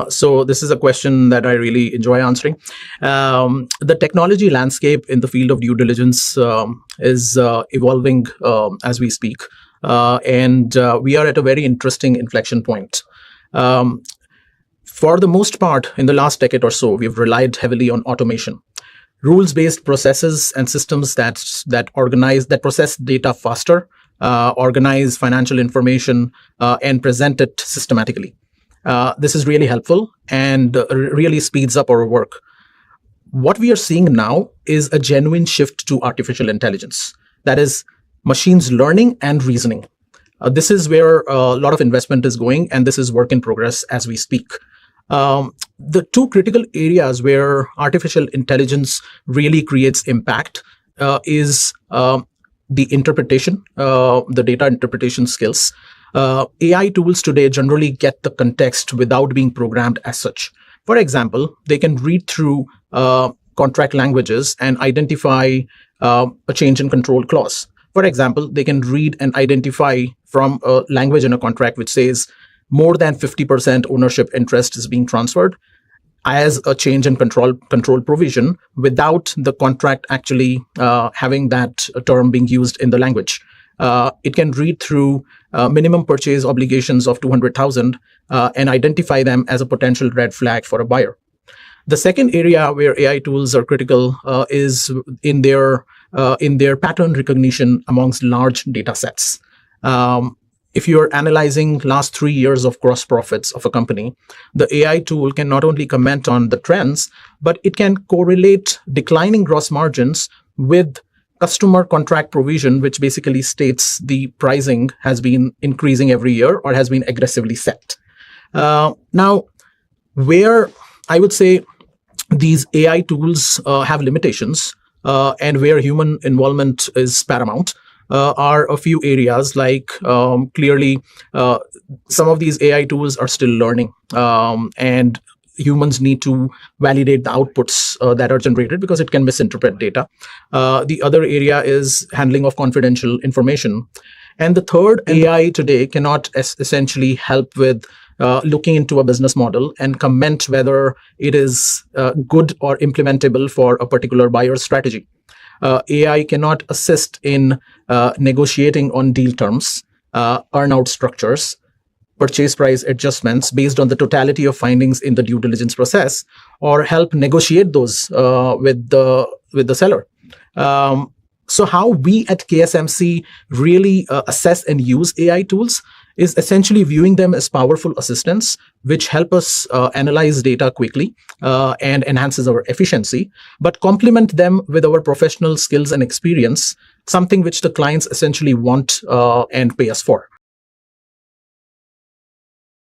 So this is a question that I really enjoy answering. The technology landscape in the field of due diligence is evolving as we speak, and we are at a very interesting inflection point. For the most part, in the last decade or so, we've relied heavily on automation, rules-based processes and systems that process data faster, organize financial information, and present it systematically. This is really helpful and really speeds up our work. What we are seeing now is a genuine shift to artificial intelligence. That is, machines learning and reasoning. This is where a lot of investment is going, and this is work in progress as we speak. The two critical areas where artificial intelligence really creates impact is the interpretation, the data interpretation skills. AI tools today generally get the context without being programmed as such. For example, they can read through contract languages and identify a change in control clause. For example, they can read and identify from a language in a contract which says more than 50% ownership interest is being transferred as a change in control provision without the contract actually having that term being used in the language. It can read through minimum purchase obligations of 200,000 and identify them as a potential red flag for a buyer. The second area where AI tools are critical is in their pattern recognition amongst large data sets. If you're analyzing last 3 years of gross profits of a company, the AI tool can not only comment on the trends, but it can correlate declining gross margins with customer contract provision, which basically states the pricing has been increasing every year or has been aggressively set. Now, where I would say these AI tools have limitations and where human involvement is paramount are a few areas like clearly some of these AI tools are still learning and humans need to validate the outputs that are generated because it can misinterpret data. The other area is handling of confidential information. And the third, AI today cannot essentially help with looking into a business model and comment whether it is good or implementable for a particular buyer strategy. AI cannot assist in negotiating on deal terms, earn-out structures, purchase price adjustments based on the totality of findings in the due diligence process, or help negotiate those with the seller. So how we at KSMC really assess and use AI tools is essentially viewing them as powerful assistants, which help us analyze data quickly and enhances our efficiency, but complement them with our professional skills and experience, something which the clients essentially want and pay us for.